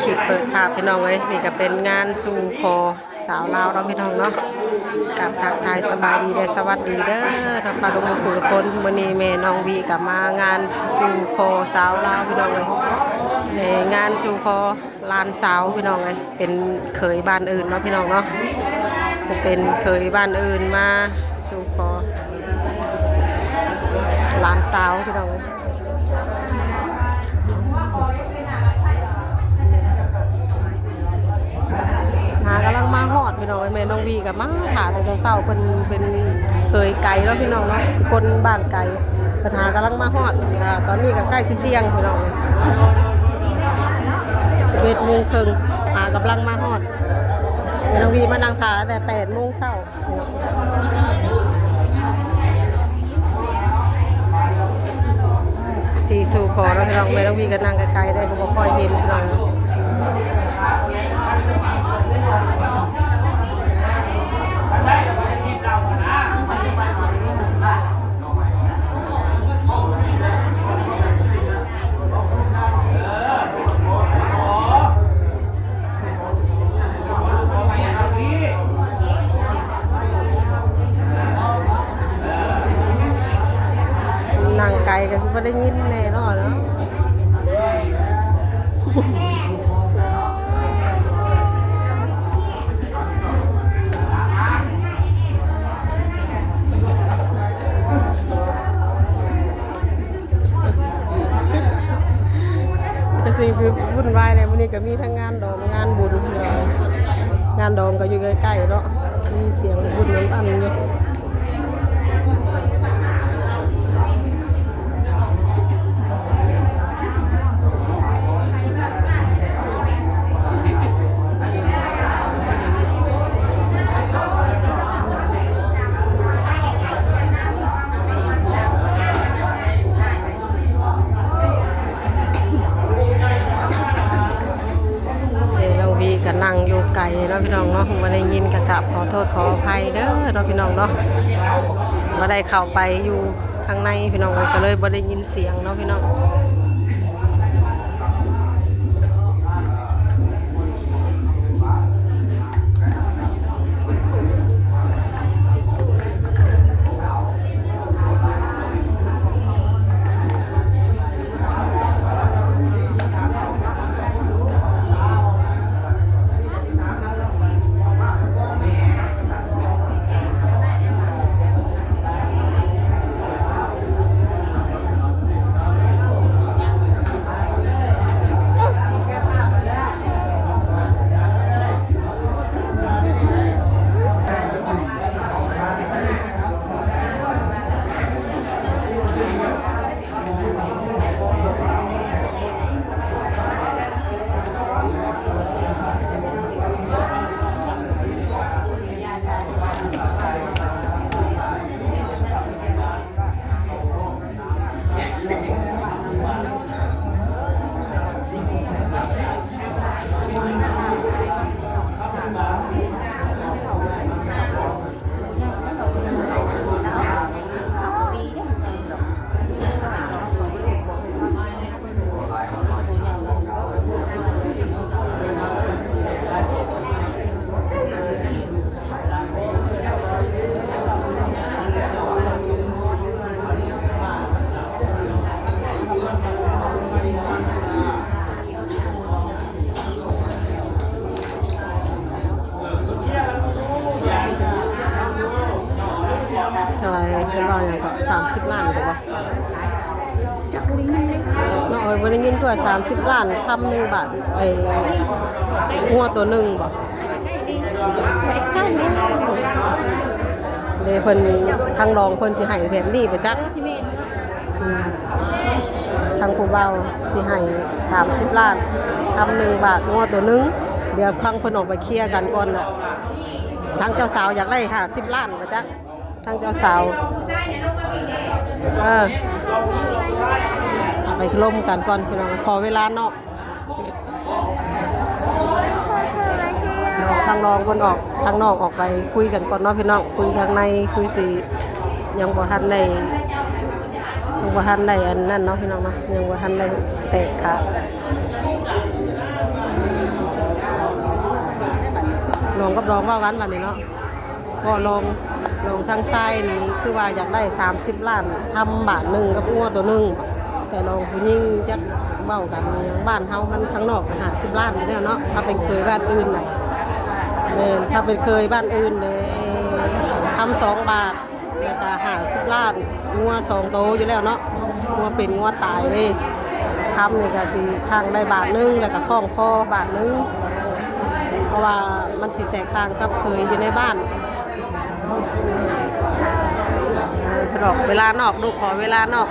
คลิปเปิดภาพพี่น้องเลยนี่ก็เป็นงานสู่คอสาวลาวเราพี่น้องเนาะกับทักทายสบายดีและสวัสดีเด้อทางปลาลงมาคุยคนวันนี้แม่น้องวีกับมางานสู่คอสาวลาวพี่น้องเลยในงานสู่คอลานสาวพี่น้องเลยเป็นเคยบ้านอื่นเนาะพี่น้องเนาะจะเป็นเคยบ้านอื่นมาสู่คอลานสาวพี่น้องกำลังมาฮอดพี่น้องแม่น้องวีกับมาถาแต่เช้าเป็นเคยไก่แล้วพี่น้องเนาะคนบ้านไก่ปัญหากำลังมาฮอดตอนนี้ก็ใกล้สิเที่ยงพี่น้อง11:30กำลังมาฮอดแม่น้องวีมานั่งถาแต่8:00 เช้าที่สู่ขอแล้วพี่น้องแม่น้องวีก็นั่งไกลๆได้บ่ค่อยเห็นพี่น้องนั่งไกลก็สิบ่ได้ยินแน่นอนเนาะก็สิคือวุ่นวายเนี่ยวันนี้ก็มีทั้งงานดองงานบุญงานดองก็อยู่ใกล้ๆเนาะมีเสียงบุญน้ำอันอยู่ก็นั่งอยู่ไกลเนาะพี่น้องเนาะมาได้ยินกะขอโทษขออภัยเด้อเนาะพี่น้องเนาะมาได้เข้าไปอยู่ข้างในพี่น้องก็เลยบ่ได้ยินเสียงเนาะพี่น้องเท่าไรเป็นว่าอย่างก็30 ล้านถูกป่ะจักรนี้น้อยวันนี้เงินก็30 ล้านคำ1 บาทไอ้หัวตัว1บ่ไอ้ใกล้นี่เลยเพิ่นทางรองเพิ่นสิให้แบบนี้ไปจักทางผู้เบาสิให้30 ล้านคำ1 บาทหัวตัว1เดี๋ยวครั้งเพิ่นออกไปเคลียร์กันก่อนน่ะทางเจ้าสาวอยากได้50 ล้านไปจักทางเจ้าสาวเอาไปล่มกันก่อนพี่น้องขอเวลานอกทางรองคนออกทางนอกออกไปคุยกันก่อนเนาะพี่น้องคุยทางในคุยสิยังบ่ทันได้ ว่าทันได้อันนั่นเนาะพี่น้องเนาะยังว่าทันได้แตกขาดลองกับลองว่ากันวันนี้เนาะก็ลองทางซ้ายนี่คือว่าอยากได้30 ล้านทำบาทหนึ่งกับงัวตัวหนึ่งแต่ลองผู้ยิ่งจะเบ้ากันบ้านเฮามันข้างนอก50 ล้านเนี่ยเนาะถ้าเป็นเคยบ้านอื่นน่ะถ้าเป็นเคยบ้านอื่นเลยทำ2 บาทแล้วก็50 ล้านงัว2 โตอยู่แล้วเนาะงัวเป็นงัวตายเลยทำนี่ก็สิข้างได้บาทหนึ่งแล้วก็คล้องคอบาทหนึ่งเพราะว่ามันสิแตกต่างกับเคยอยู่ในบ้านดอกเวลานอกลูกขอเวลานอก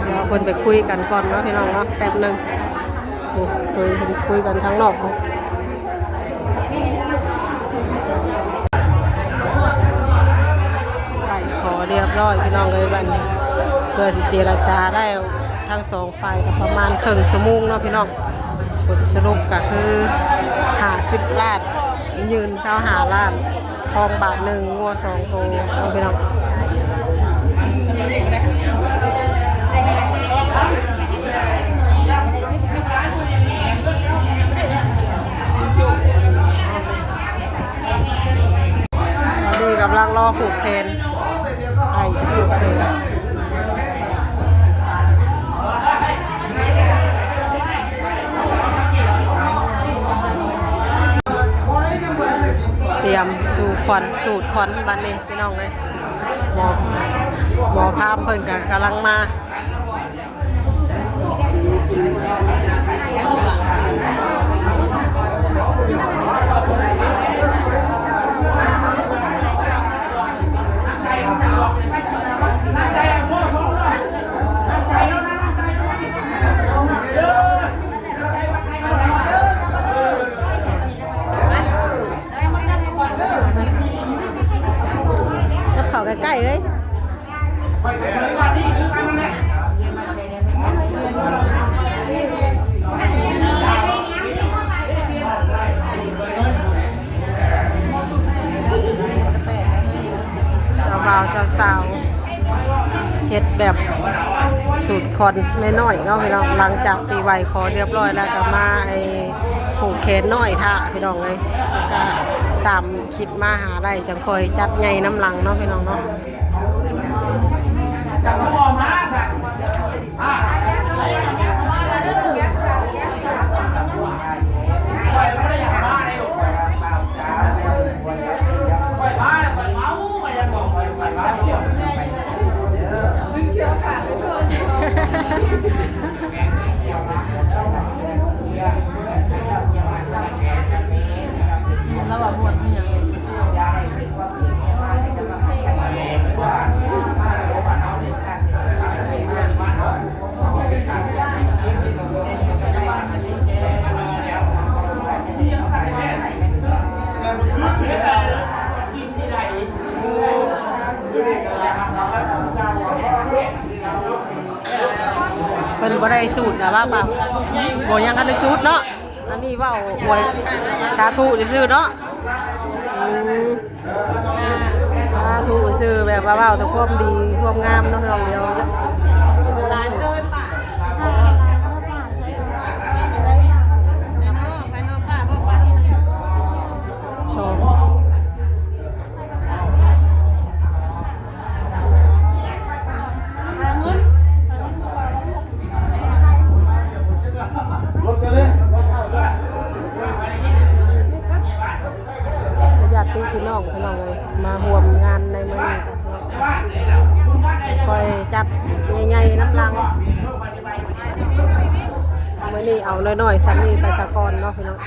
เดี๋ยวคนไปคุยกันก่อนเนาะพี่น้องเนาะแป๊บนึงคุยกันทั้งนอกไปขอเรียบร้อยพี่น้องเลยวันนี้เพื่อสิเจรจาได้ทั้ง2 ฝ่ายก็ประมาณครึ่งชั่วโมงเนาะพี่น้องผลสรุปก็คือ50 ล้านยืน25 ล้านทองบาทหนึ่งงัว2 โตเอาไปน้องดีกำลังรอผูกแขนไอ้จะผูกแขนเตรียมสูตรคอนบันนี้พี่น้องเลยหมอพามเพิ่นกำลังมาเข้าใกล้ๆเลยเจ้าบ่าวเจ้าสาวเฮ็ดแบบสูตรคอนน้อยๆเนาะพี่น้องหลังจากตีไวขอเรียบร้อยแล้วก็มาผูกแขนน้อยท่าพี่น้องเลยก็3 คิดมาหาได้จังคอยจัดใหญ่น้ำหลังเนาะพี่น้องเนาะแล้วแบบบวชเนี่ยเป็นบ่ได้สูตรนะว่าแบบบ่ยังกันได้สูตรเนาะอันนี้ว่าหวยสาธุซื้อเนาะสาธุซื้อแบบว่าแต่ความดีความงามเนาะเราเดียวชมพี่น้องเลยมาร่วมงานในมื้อนี้คอยจัดใหญ่ๆน้ำลังมื้อนี้เอาน้อยๆซ้ำนี่ไปสะกอนเนาะพี่น้อง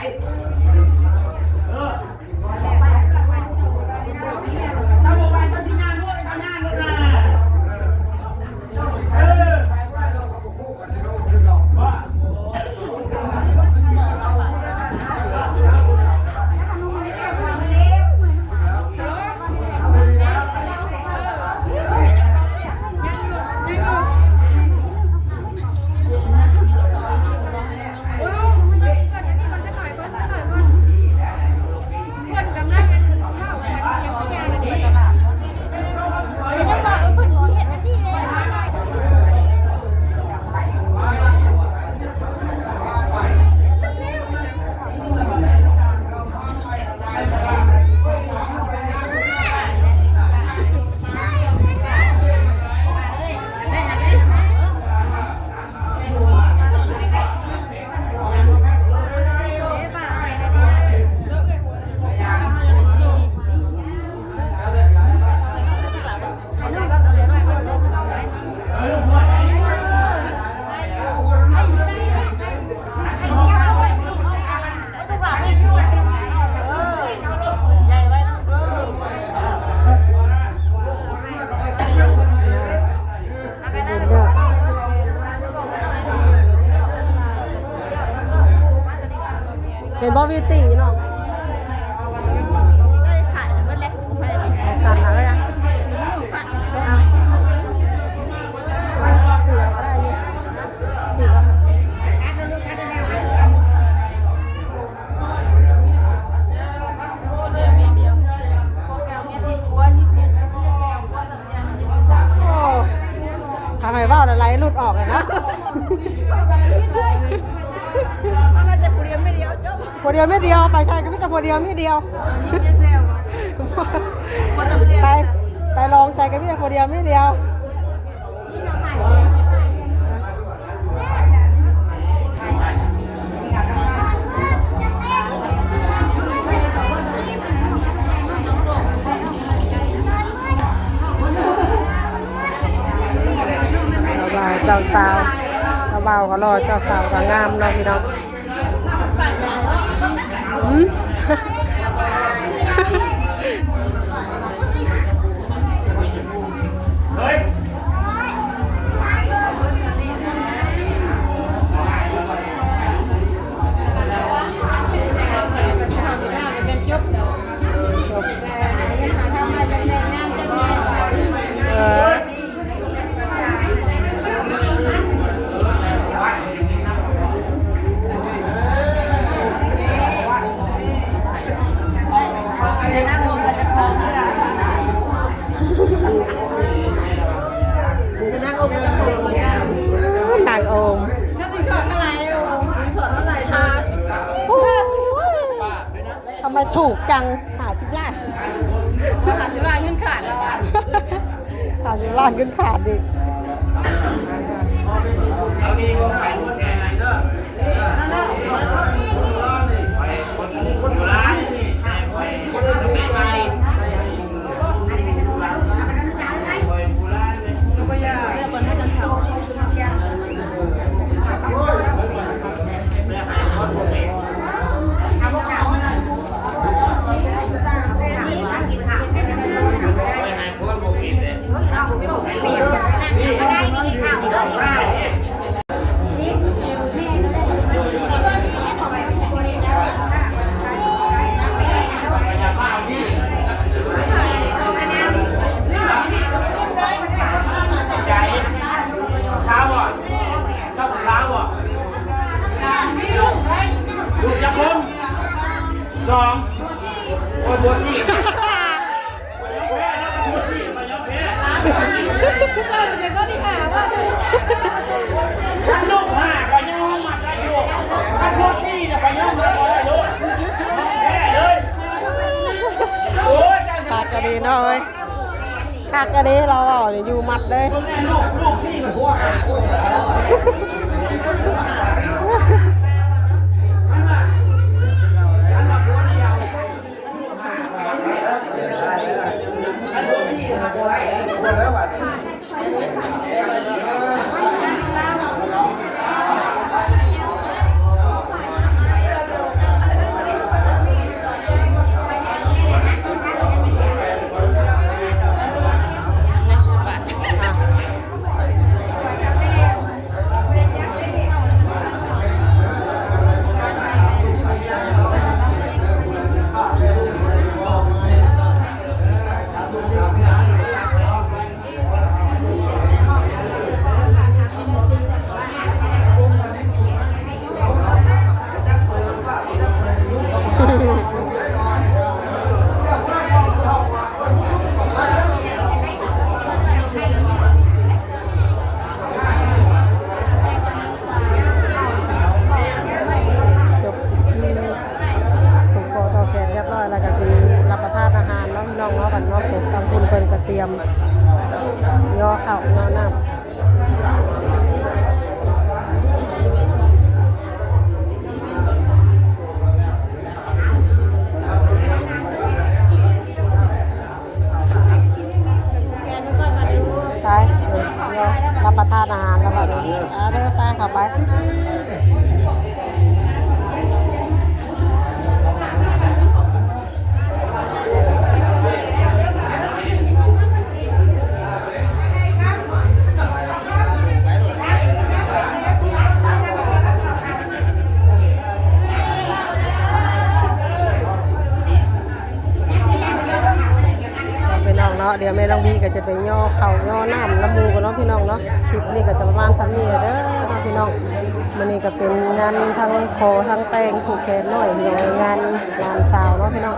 นบ่วิวตี้เนาะ ได้ผ่านเมื่อไรผ่านอะไร กันอะไรอ่ะเสือก็ได้อยู่เสือทำไมว่าอะไรหลุดออกเลยนะมันจะผู้เดียวไม่เดียวจบ พอเดียวไม่เดียวไปใช่ก็ไม่แต่พอเดียวไม่เดียวไปลองใส่กันไม่แต่พอเดียวไม่เดียวเจ้าสาวเจ้าบ่าวก็รอเจ้าสาวก็งามเนาะพี่น้องนางโอมทำไมถูกจัง50 ล้าน50 ล้านขึ้นขาดแล้วอ่ะ50 ล้านขึ้นขาดดิ2โอ้ยบัวซี่ก็ที่หาว่าขันลูกห่าไปยังห้องมัดได้อยู่ขันบัวซี่เนี่ยไปยังห้องมัดได้เลยแค่เลยโอ้ยขากระดีเนาะเว้ยขากระดีเราอยู่มัดเลยลูกซี่มันบัวห่าเตรียมย่อเข่าย่อหน้าไปรับประทานอาหารแล้วแบบนี้เดินไปขับไป กับแม่น้องวีก็จะไปย่อเข่าย่อน้ำน้ำมูกันเนาะพี่น้องเนาะคลิปนี้ก็จะประมาณ3นี้เด้อเนาะพี่น้องมื้อนี้ก็เป็นงานทั้งคอทั้งแต่งผูกแขนน้อยงานสาวเนาะพี่น้อง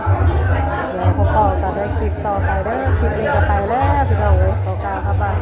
เดี๋ยวพ่อๆก็ได้คลิปต่อไปเด้อคลิปนี้ก็ไปแล้วพี่น้องเลยขอกล่าวคำว่าส